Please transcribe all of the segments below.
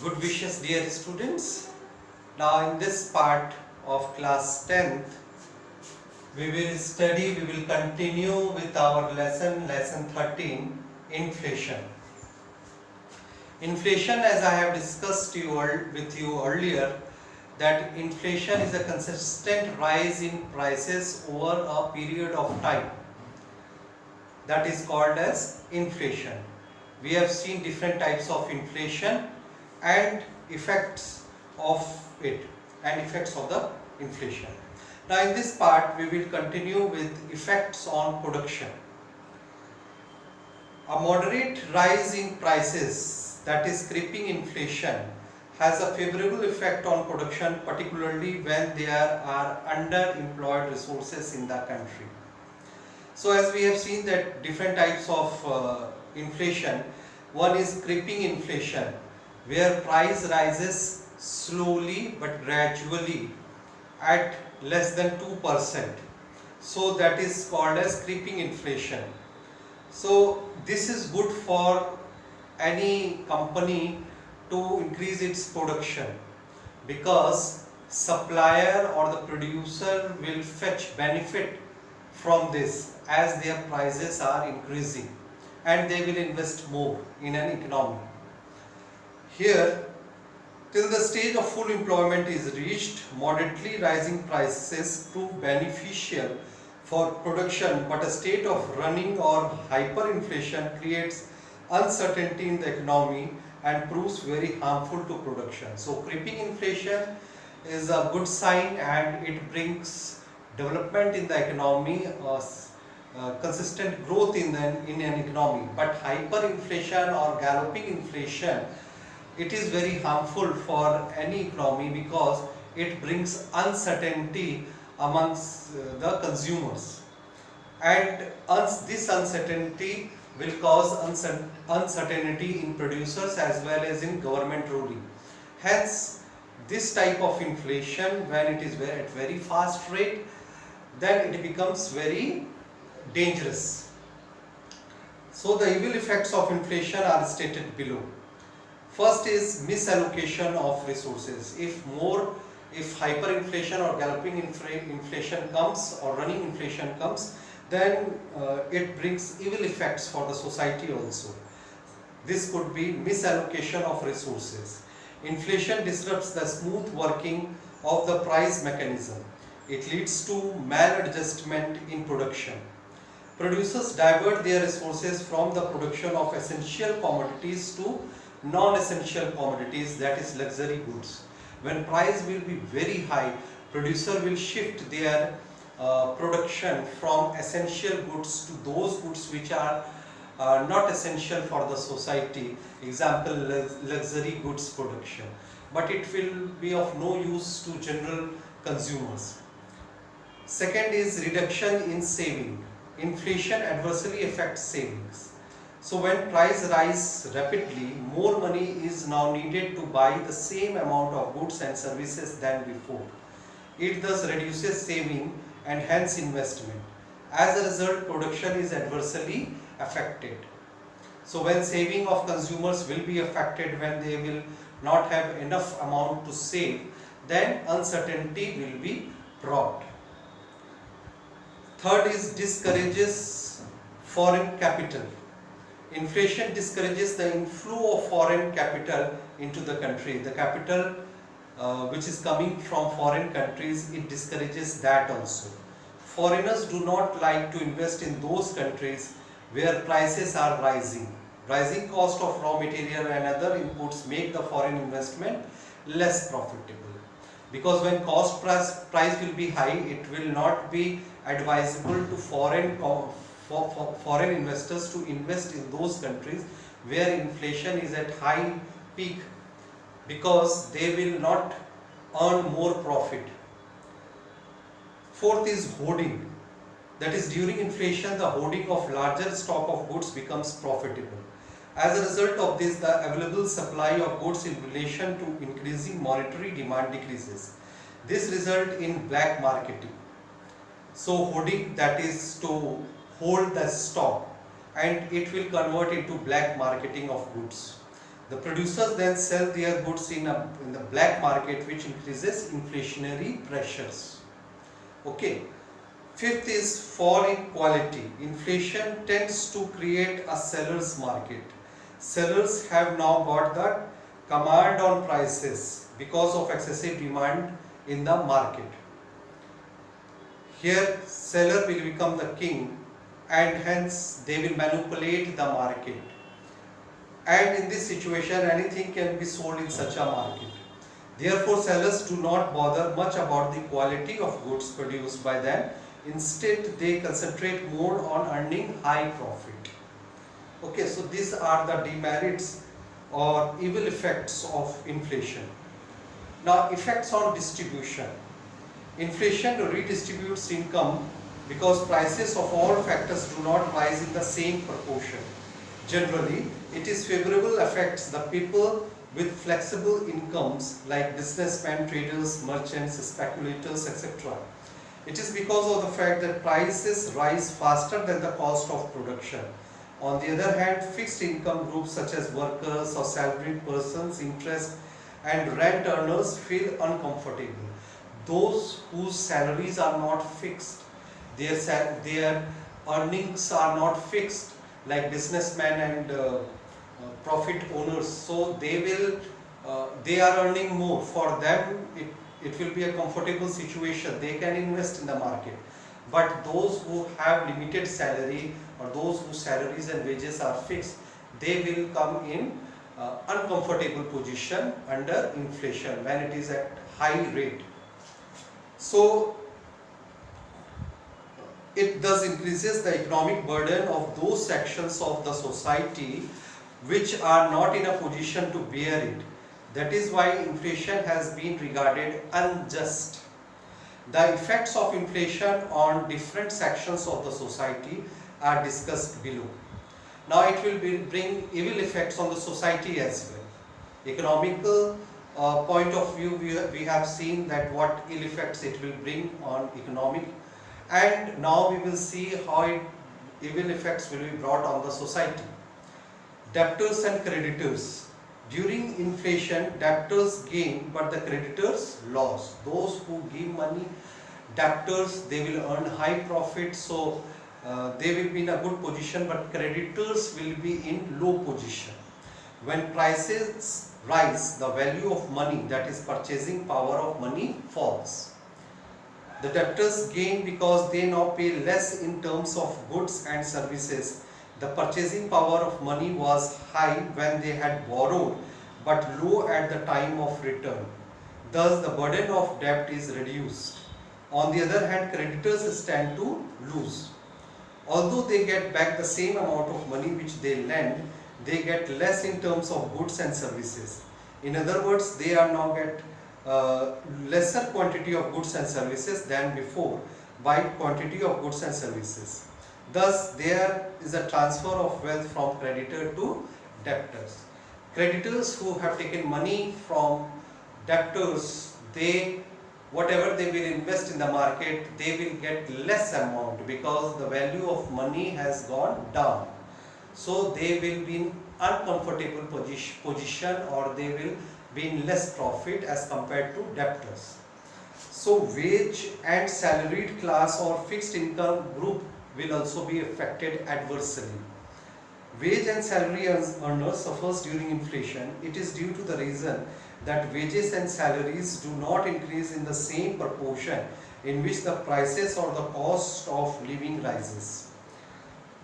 Good wishes, dear students. Now in this part of class 10th, we will continue with our lesson 13, inflation. Inflation, as I have discussed with you earlier, that inflation is a consistent rise in prices over a period of time. That is called as inflation. We have seen different types of inflation and effects of it and effects of the inflation. Now in this part we will continue with effects on production. A moderate rise in prices, that is creeping inflation, has a favorable effect on production, particularly when there are underemployed resources in the country. So as we have seen that different types of inflation, one is creeping inflation, where price rises slowly but gradually at less than 2%. So that is called as creeping inflation. So this is good for any company to increase its production, because supplier or the producer will fetch benefit from this as their prices are increasing, and they will invest more in an economy. Here, till the stage of full employment is reached, moderately rising prices prove beneficial for production, but a state of running or hyperinflation creates uncertainty in the economy and proves very harmful to production. So creeping inflation is a good sign and it brings development in the economy, consistent growth in an economy. But hyperinflation or galloping inflation, it is very harmful for any economy because it brings uncertainty amongst the consumers, and this uncertainty will cause uncertainty in producers as well as in government ruling. Hence, this type of inflation, when it is at very fast rate, then it becomes very dangerous. So the evil effects of inflation are stated below. First is misallocation of resources. If hyperinflation or galloping inflation comes or running inflation comes, then it brings evil effects for the society also. This could be misallocation of resources. Inflation disrupts the smooth working of the price mechanism. It leads to maladjustment in production. Producers divert their resources from the production of essential commodities to non-essential commodities, that is luxury goods. When price will be very high, producer will shift their production from essential goods to those goods which are not essential for the society. Example, luxury goods production, but it will be of no use to general consumers. Second is reduction in saving. Inflation adversely affects savings. So when price rise rapidly, more money is now needed to buy the same amount of goods and services than before. It thus reduces saving and hence investment. As a result, production is adversely affected. So when saving of consumers will be affected, when they will not have enough amount to save, then uncertainty will be brought. Third is discourages foreign capital. Inflation discourages the inflow of foreign capital into the country. The capital which is coming from foreign countries, it discourages that also. Foreigners do not like to invest in those countries where prices are rising. Rising cost of raw material and other inputs make the foreign investment less profitable. Because when cost price will be high, it will not be advisable to foreign investors to invest in those countries where inflation is at high peak, because they will not earn more profit. Fourth is hoarding. That is, during inflation, the hoarding of larger stock of goods becomes profitable. As a result of this, the available supply of goods in relation to increasing monetary demand decreases. This results in black marketing. So hoarding, that is to hold the stock, and it will convert into black marketing of goods. The producers then sell their goods in the black market, which increases inflationary pressures. Okay. Fifth is fall in quality. Inflation tends to create a seller's market. Sellers have now got the command on prices because of excessive demand in the market. Here seller will become the king, and hence they will manipulate the market. And in this situation, anything can be sold in such a market. Therefore, sellers do not bother much about the quality of goods produced by them. Instead, they concentrate more on earning high profit. Okay, so these are the demerits or evil effects of inflation. Now, effects on distribution. Inflation redistributes income because prices of all factors do not rise in the same proportion. Generally, it is favorable affects the people with flexible incomes like businessmen, traders, merchants, speculators, etc. It is because of the fact that prices rise faster than the cost of production. On the other hand, fixed income groups such as workers or salaried persons, interest and rent earners feel uncomfortable. Those whose salaries are not fixed, their earnings are not fixed, like businessmen and profit owners, so they are earning more. For them it will be a comfortable situation, they can invest in the market. But those who have limited salary or those whose salaries and wages are fixed, they will come in uncomfortable position under inflation when it is at high rate. So it thus increases the economic burden of those sections of the society which are not in a position to bear it. That is why inflation has been regarded unjust. The effects of inflation on different sections of the society are discussed below. Now it will bring evil effects on the society as well. Economical point of view, we have seen that what ill effects it will bring on economic, and now we will see how evil effects will be brought on the society. Debtors and creditors. During inflation, debtors gain but the creditors lose. Those who give money, debtors, they will earn high profit, so they will be in a good position, but creditors will be in low position. When prices rise, the value of money, that is purchasing power of money, falls. The debtors gain because they now pay less in terms of goods and services. The purchasing power of money was high when they had borrowed, but low at the time of return. Thus, the burden of debt is reduced. On the other hand, creditors stand to lose. Although they get back the same amount of money which they lend, they get less in terms of goods and services. In other words, they are now get lesser quantity of goods and services than before by quantity of goods and services. Thus, there is a transfer of wealth from creditor to debtors. Creditors who have taken money from debtors, whatever they will invest in the market, they will get less amount because the value of money has gone down. So they will be in uncomfortable position, or they will be in less profit as compared to debtors. So wage and salaried class or fixed income group will also be affected adversely. Wage and salary earners suffers during inflation. It is due to the reason that wages and salaries do not increase in the same proportion in which the prices or the cost of living rises.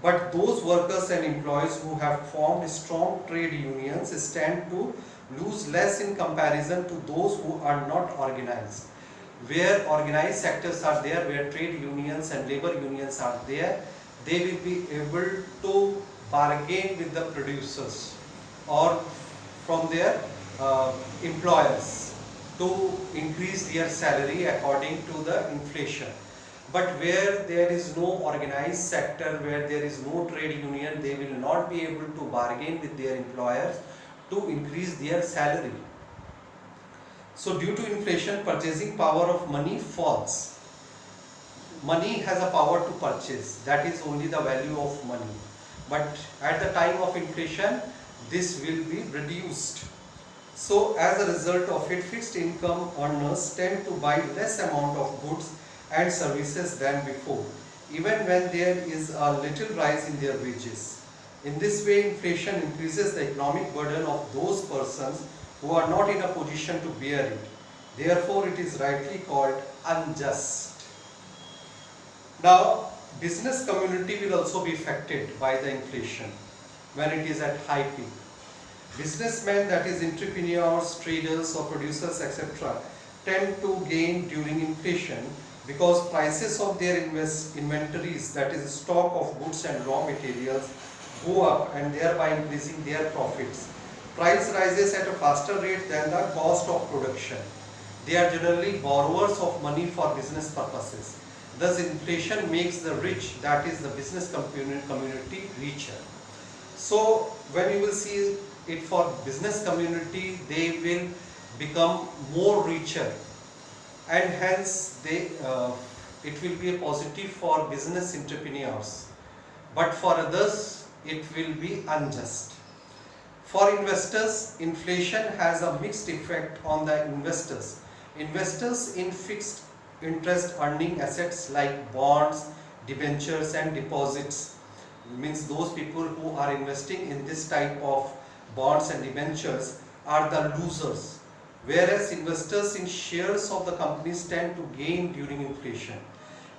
But those workers and employees who have formed strong trade unions stand to lose less in comparison to those who are not organized. Where organized sectors are there, where trade unions and labor unions are there, they will be able to bargain with the producers or from their employers to increase their salary according to the inflation. But where there is no organized sector, where there is no trade union, they will not be able to bargain with their employers to increase their salary. So due to inflation, purchasing power of money falls. Money has a power to purchase, that is only the value of money. But at the time of inflation, this will be reduced. So as a result of it, fixed income earners tend to buy less amount of goods and services than before, even when there is a little rise in their wages. In this way, inflation increases the economic burden of those persons who are not in a position to bear it. Therefore, it is rightly called unjust. Now, business community will also be affected by the inflation when it is at high peak. Businessmen, that is entrepreneurs, traders or producers, etc., tend to gain during inflation because prices of their inventories, that is stock of goods and raw materials, go up and thereby increasing their profits. Price rises at a faster rate than the cost of production. They are generally borrowers of money for business purposes. Thus, inflation makes the rich, that is the business community, richer. So, when you will see it for business community, they will become more richer, and hence it will be a positive for business entrepreneurs. But for others, it will be unjust. For investors, inflation has a mixed effect on the investors. Investors in fixed interest earning assets like bonds, debentures and deposits, means those people who are investing in this type of bonds and debentures are the losers, whereas investors in shares of the companies tend to gain during inflation.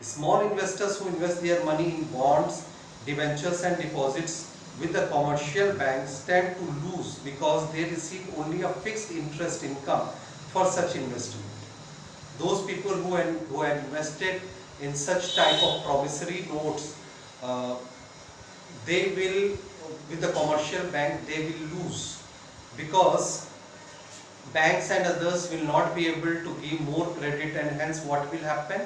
Small investors who invest their money in bonds, debentures and deposits with the commercial banks tend to lose because they receive only a fixed interest income for such investment. Those people who have invested in such type of promissory notes, they will, with the commercial bank, they will lose because banks and others will not be able to give more credit, and hence what will happen?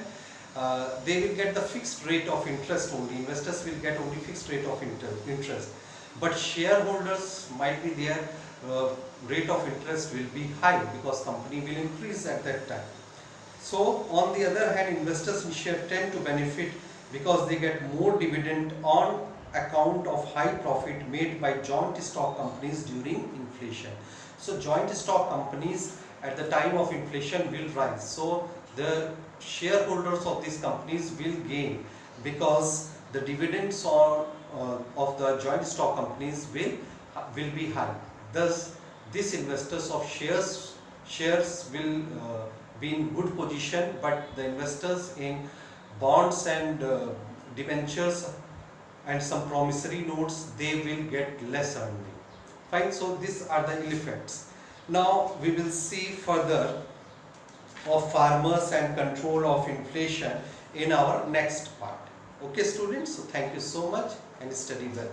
They will get the fixed rate of interest only. Investors will get only fixed rate of interest. But shareholders might be their rate of interest will be high because company will increase at that time. So on the other hand, investors in share tend to benefit because they get more dividend on account of high profit made by joint stock companies during inflation. So joint stock companies at the time of inflation will rise. So the shareholders of these companies will gain because the dividends of the joint stock companies will be high. Thus, these investors of shares will be in good position, but the investors in bonds and debentures and some promissory notes, they will get less earning. Fine. So these are the ill effects. Now we will see further of farmers and control of inflation in our next part. Okay students, so thank you so much and study well.